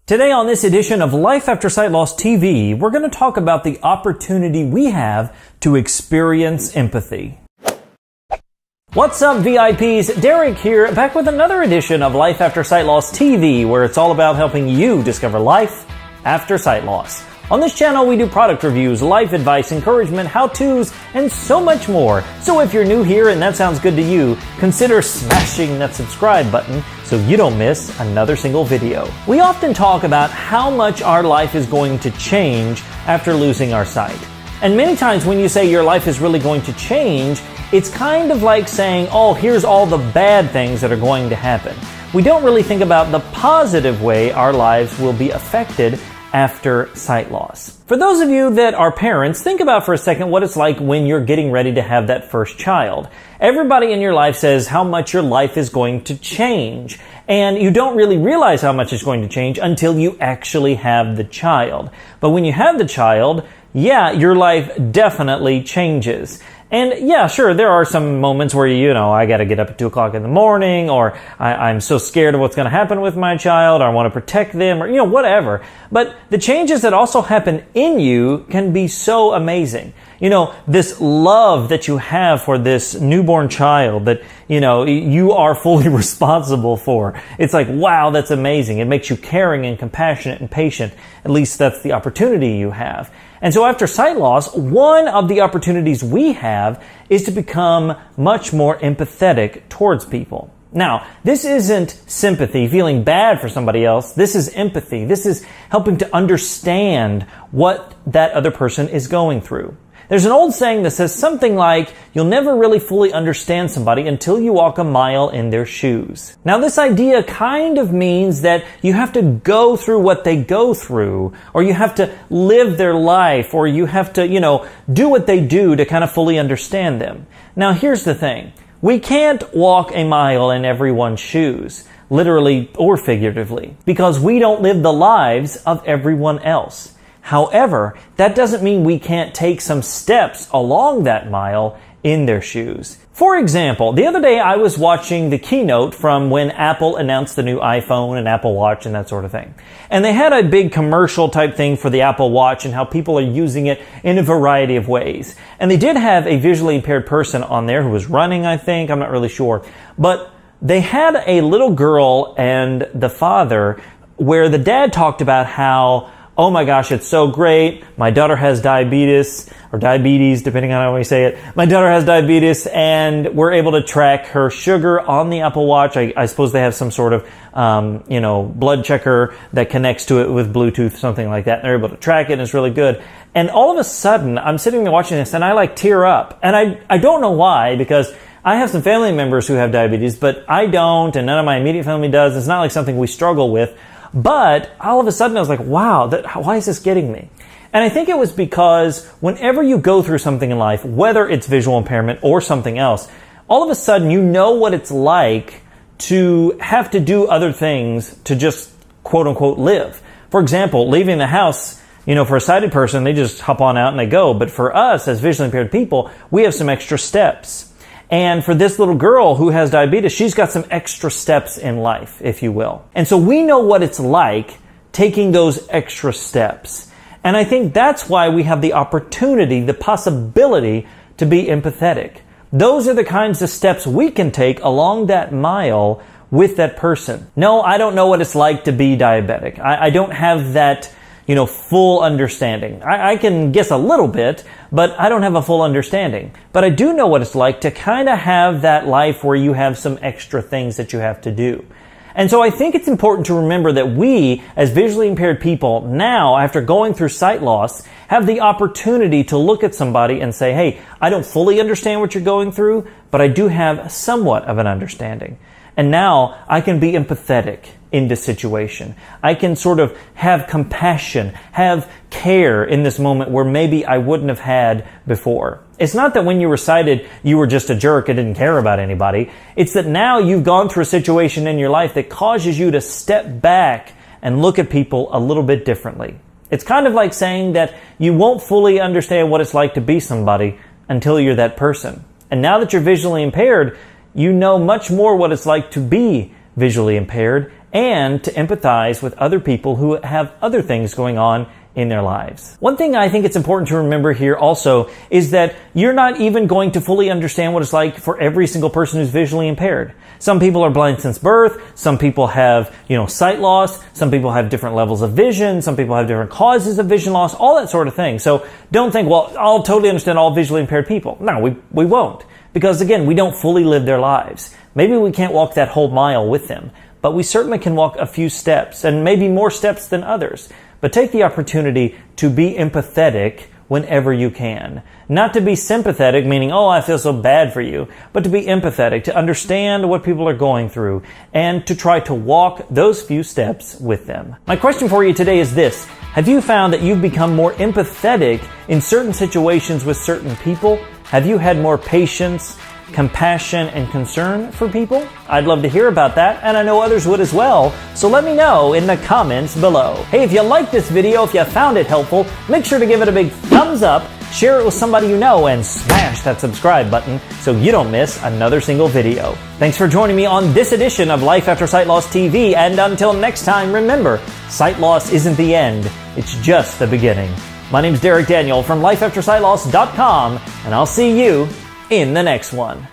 Today on this edition of Life After Sight Loss TV, we're going to talk about the opportunity we have to experience empathy. What's up, VIPs? Derek here, back with another edition of Life After Sight Loss TV, where it's all about helping you discover life after sight loss. On this channel, we do product reviews, life advice, encouragement, how-tos, and so much more. So if you're new here and that sounds good to you, consider smashing that subscribe button so you don't miss another single video. We often talk about how much our life is going to change after losing our sight. And many times when you say your life is really going to change, it's kind of like saying, oh, here's all the bad things that are going to happen. We don't really think about the positive way our lives will be affected after sight loss. For those of you that are parents, think about for a second what it's like when you're getting ready to have that first child. Everybody in your life says how much your life is going to change, and you don't really realize how much it's going to change until you actually have the child. But when you have the child, yeah, your life definitely changes. And yeah, sure, there are some moments where, I got to get up at 2 o'clock in the morning, or I'm so scared of what's going to happen with my child, or I want to protect them, or, whatever. But the changes that also happen in you can be so amazing. This love that you have for this newborn child that, you are fully responsible for. It's like, wow, that's amazing. It makes you caring and compassionate and patient. At least that's the opportunity you have. And so after sight loss, one of the opportunities we have is to become much more empathetic towards people. Now, this isn't sympathy, feeling bad for somebody else. This is empathy. This is helping to understand what that other person is going through. There's an old saying that says something like, you'll never really fully understand somebody until you walk a mile in their shoes. Now, this idea kind of means that you have to go through what they go through, or you have to live their life, or you have to, do what they do to kind of fully understand them. Now, here's the thing. We can't walk a mile in everyone's shoes, literally or figuratively, because we don't live the lives of everyone else. However, that doesn't mean we can't take some steps along that mile in their shoes. For example, the other day I was watching the keynote from when Apple announced the new iPhone and Apple Watch and that sort of thing. And they had a big commercial type thing for the Apple Watch and how people are using it in a variety of ways. And they did have a visually impaired person on there who was running, I think. I'm not really sure. But they had a little girl and the father where the dad talked about how, oh my gosh, it's so great. My daughter has diabetes, or diabetes, depending on how we say it. My daughter has diabetes, and we're able to track her sugar on the Apple Watch. I suppose they have some sort of, blood checker that connects to it with Bluetooth, something like that. And they're able to track it, and it's really good. And all of a sudden, I'm sitting there watching this, and I tear up. And I don't know why, because I have some family members who have diabetes, but I don't, and none of my immediate family does. It's not like something we struggle with. But all of a sudden I was like, wow, why is this getting me? And I think it was because whenever you go through something in life, whether it's visual impairment or something else, all of a sudden you know what it's like to have to do other things to just quote unquote live. For example, leaving the house, for a sighted person, they just hop on out and they go. But for us as visually impaired people, we have some extra steps. And for this little girl who has diabetes, she's got some extra steps in life, if you will. And so we know what it's like taking those extra steps. And I think that's why we have the opportunity, the possibility to be empathetic. Those are the kinds of steps we can take along that mile with that person. No, I don't know what it's like to be diabetic. I don't have that full understanding. I can guess a little bit, but I don't have a full understanding. But I do know what it's like to kind of have that life where you have some extra things that you have to do. And so I think it's important to remember that we, as visually impaired people, now, after going through sight loss, have the opportunity to look at somebody and say, hey, I don't fully understand what you're going through, but I do have somewhat of an understanding. And now I can be empathetic in this situation. I can sort of have compassion, have care in this moment where maybe I wouldn't have had before. It's not that when you were sighted, you were just a jerk and didn't care about anybody. It's that now you've gone through a situation in your life that causes you to step back and look at people a little bit differently. It's kind of like saying that you won't fully understand what it's like to be somebody until you're that person. And now that you're visually impaired, you know much more what it's like to be visually impaired, and to empathize with other people who have other things going on in their lives. One thing I think it's important to remember here also is that you're not even going to fully understand what it's like for every single person who's visually impaired. Some people are blind since birth, some people have, sight loss, some people have different levels of vision, some people have different causes of vision loss, all that sort of thing. So don't think, well, I'll totally understand all visually impaired people. No, we won't. Because again, we don't fully live their lives. Maybe we can't walk that whole mile with them, but we certainly can walk a few steps, and maybe more steps than others. But take the opportunity to be empathetic whenever you can. Not to be sympathetic, meaning, oh, I feel so bad for you, but to be empathetic, to understand what people are going through, and to try to walk those few steps with them. My question for you today is this: have you found that you've become more empathetic in certain situations with certain people? Have you had more patience, compassion, and concern for people? I'd love to hear about that, and I know others would as well, so let me know in the comments below. Hey, if you liked this video, if you found it helpful, make sure to give it a big thumbs up, share it with somebody you know, and smash that subscribe button so you don't miss another single video. Thanks for joining me on this edition of Life After Sight Loss TV, and until next time, remember, sight loss isn't the end, it's just the beginning. My name's Derek Daniel from LifeAfterSightLoss.com, and I'll see you in the next one.